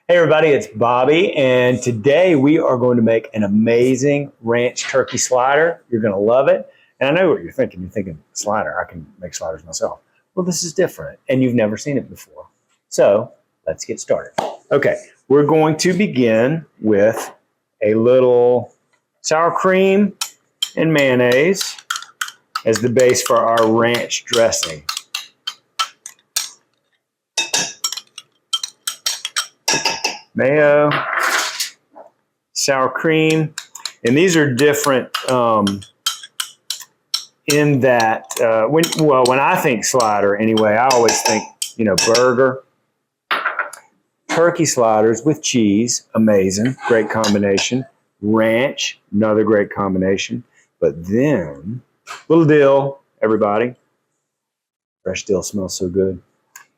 Hey everybody, it's Bobby, and today we are going to make an amazing ranch turkey slider. You're going to love it. And I know what you're thinking. You're thinking, slider, I can make sliders myself. Well, this is different, and you've never seen it before. So let's get started. Okay, we're going to begin with a little sour cream and mayonnaise as the base for our ranch dressing. Mayo, sour cream, and these are different in that when I think slider anyway, I always think burger. Turkey sliders with cheese, amazing, great combination. Ranch, another great combination. But then little dill, everybody. Fresh dill smells so good.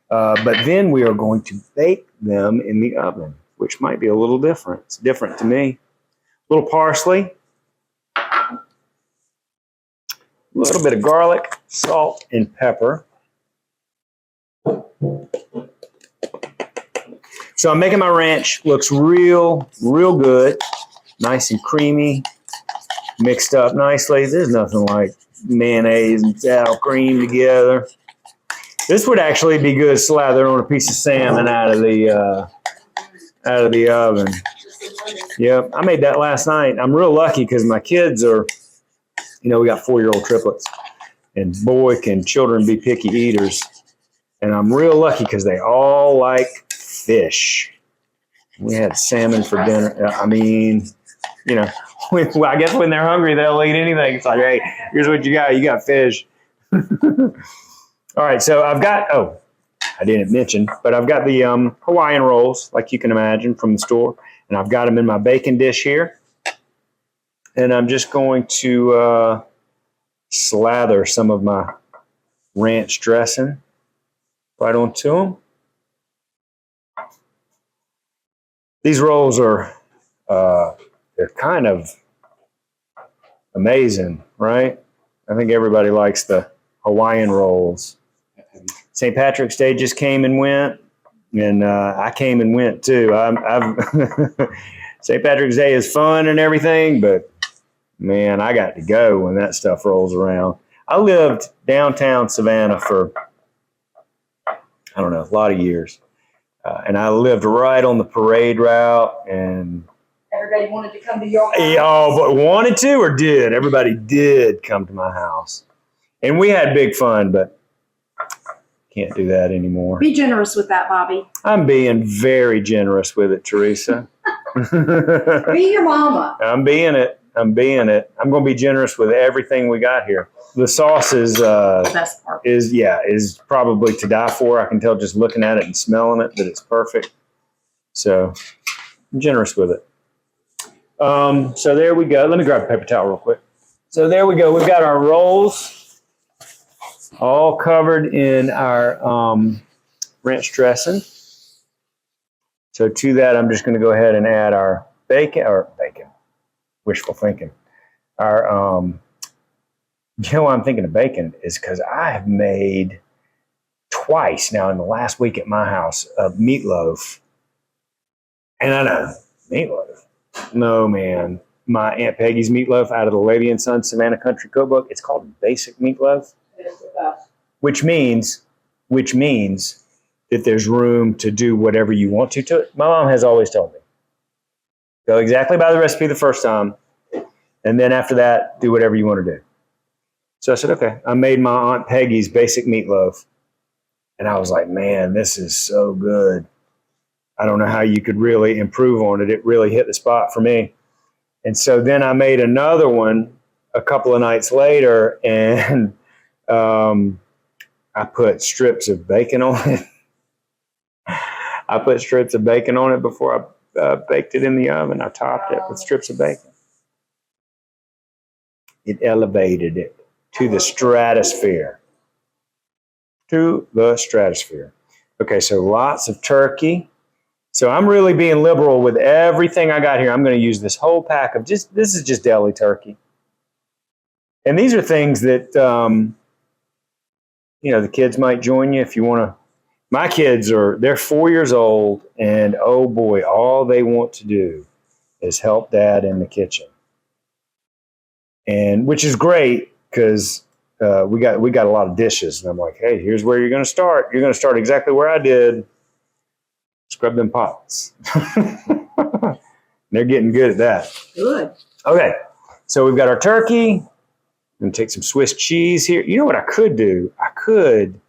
But then we are going to bake them in the oven, which might be a little different. It's different to me. A little parsley, a little bit of garlic, salt, and pepper. So I'm making my ranch. Looks real good. Nice and creamy. Mixed up nicely. There's nothing like mayonnaise and sour cream together. This would actually be good slathered on a piece of salmon out of the oven. Yep, I made that last night. I'm real lucky because my kids are, we got 4-year-old triplets, and boy, can children be picky eaters. And I'm real lucky because they all like fish. We had salmon for dinner. I mean, I guess when they're hungry, they'll eat anything. It's like, hey, here's what you got. You got fish. All right, so I've got, I didn't mention, but I've got the Hawaiian rolls, like you can imagine, from the store. And I've got them in my baking dish here. And I'm just going to slather some of my ranch dressing right onto them. These rolls are, they're kind of amazing, right? I think everybody likes the Hawaiian rolls. St. Patrick's Day just came and went, and I came and went too. St. Patrick's Day is fun and everything, but man, I got to go when that stuff rolls around. I lived downtown Savannah for, a lot of years. And I lived right on the parade route, and everybody wanted to come to your house. Oh, but wanted to or did? Everybody did come to my house. And we had big fun, but can't do that anymore. Be generous with that, Bobby. I'm being very generous with it, Teresa. Be your mama. I'm being it. I'm going to be generous with everything we got here. The sauce is the best part. Is probably to die for. I can tell just looking at it and smelling it that it's perfect. So I'm generous with it. So there we go. Let me grab a paper towel real quick. So there we go. We've got our rolls all covered in our ranch dressing. So to that, I'm just going to go ahead and add our bacon, wishful thinking. Our, why I'm thinking of bacon is because I have made twice now in the last week at my house a meatloaf. And I know, meatloaf. No, man. My Aunt Peggy's meatloaf out of the Lady and Son Savannah Country Cookbook, it's called basic meatloaf. Which means that there's room to do whatever you want to it. My mom has always told me, go exactly by the recipe the first time, and then after that, do whatever you want to do. So I said, okay. I made my Aunt Peggy's basic meatloaf, and I was like, man, this is so good. I don't know how you could really improve on it. It really hit the spot for me. And so then I made another one a couple of nights later, and I put strips of bacon on it. I put strips of bacon on it before I baked it in the oven. I topped it with strips of bacon. It elevated it to the stratosphere. Okay, so lots of turkey. So I'm really being liberal with everything I got here. I'm going to use this whole pack of this is just deli turkey. And these are things that, the kids might join you if you want to My kids they're 4 years old, and oh boy, all they want to do is help dad in the kitchen. And which is great because we got a lot of dishes. And I'm like, hey, here's where you're going to start. You're going to start exactly where I did. Scrub them pots. They're getting good at that. Good. Okay, so we've got our turkey. I'm going to take some Swiss cheese here. You know what I could do? I could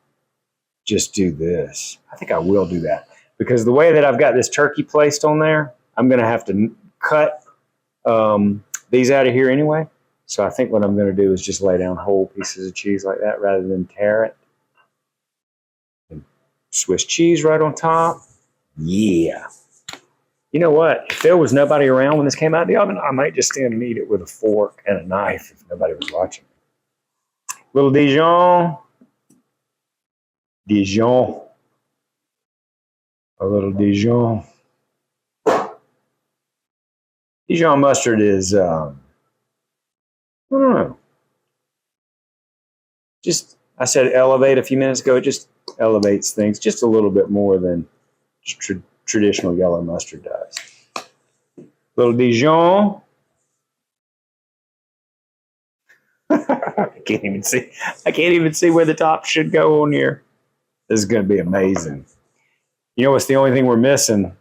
just do this. I think I will do that because the way that I've got this turkey placed on there, I'm going to have to cut these out of here anyway. So I think what I'm going to do is just lay down whole pieces of cheese like that rather than tear it. And Swiss cheese right on top. Yeah. You know what? If there was nobody around when this came out of the oven, I might just stand and eat it with a fork and a knife if nobody was watching. Little Dijon. Dijon. A little Dijon. Dijon mustard is, I don't know. Just, I said elevate a few minutes ago. It just elevates things just a little bit more than traditional yellow mustard does. Little Dijon. I can't even see where the top should go on here. This is going to be amazing. You know what's the only thing we're missing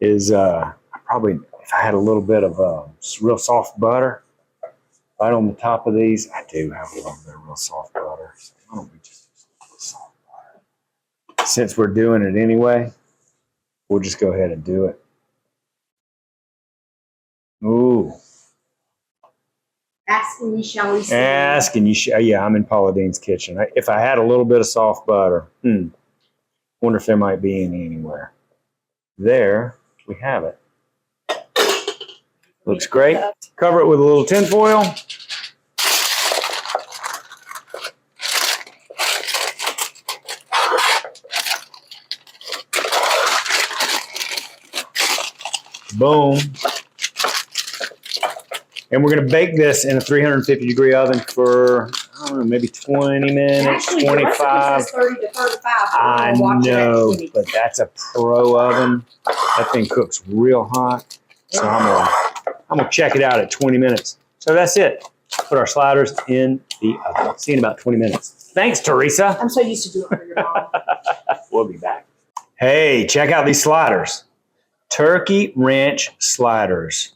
is probably if I had a little bit of real soft butter right on the top of these. I do have a little bit of real soft butter. So why don't we just use a little soft butter? Since we're doing it anyway, we'll just go ahead and do it. Ooh. Ask and ye shall receive. Ask and you shall. Yeah, I'm in Paula Deen's kitchen. If I had a little bit of soft butter, wonder if there might be any anywhere. There we have it. Looks great. Cover it with a little tin foil. Boom. And we're going to bake this in a 350-degree oven for, I don't know, maybe 20 minutes, Actually, 25. Says 30 to 35. I know, but that's a pro oven. That thing cooks real hot. So I'm gonna check it out at 20 minutes. So that's it. Put our sliders in the oven. See you in about 20 minutes. Thanks, Teresa. I'm so used to doing it for your mom. We'll be back. Hey, check out these sliders. Turkey ranch sliders.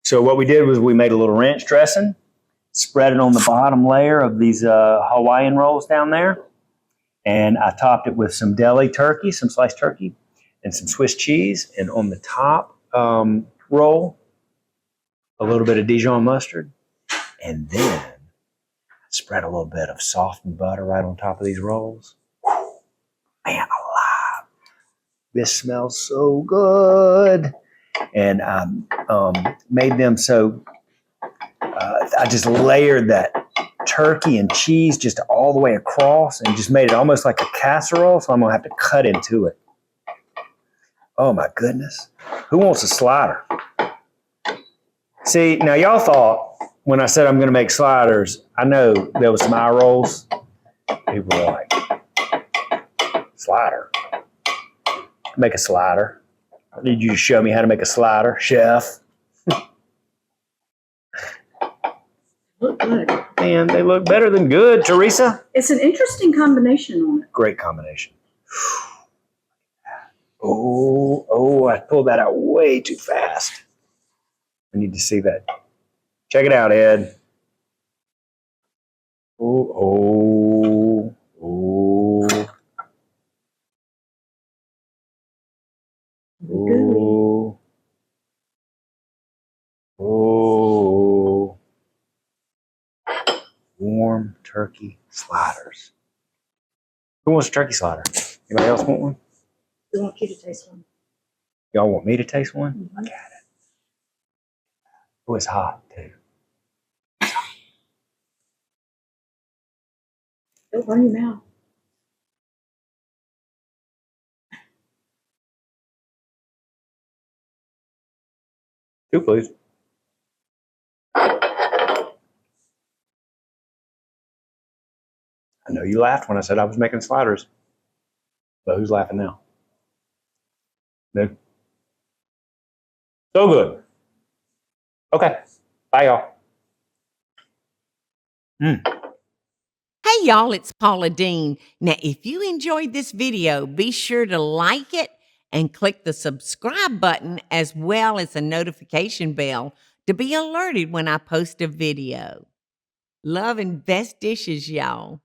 So what we did was we made a little ranch dressing, spread it on the bottom layer of these Hawaiian rolls down there, and I topped it with some deli turkey, some sliced turkey, and some Swiss cheese, and on the top roll, a little bit of Dijon mustard, and then spread a little bit of softened butter right on top of these rolls. Man alive, this smells so good. And I made them so I just layered that turkey and cheese just all the way across and just made it almost like a casserole, so I'm going to have to cut into it. Oh my goodness. Who wants a slider? See, now y'all thought when I said I'm going to make sliders, I know there was some eye rolls. People were like, slider? Make a slider. I need you to show me how to make a slider, chef. Look good. Man, they look better than good, Teresa. It's an interesting combination on it. Great combination. Oh, I pulled that out way too fast. I need to see that. Check it out, Ed. Oh. Warm turkey sliders. Who wants a turkey slider? Anybody else want one? We want you to taste one. Y'all want me to taste one? Mm-hmm. I got it. Oh, it's hot too. Don't burn your mouth. Two, please. I know you laughed when I said I was making sliders. But who's laughing now? No. So good. Okay. Bye, y'all. Hey y'all, it's Paula Deen. Now, if you enjoyed this video, be sure to like it and click the subscribe button as well as the notification bell to be alerted when I post a video. Love and best dishes, y'all.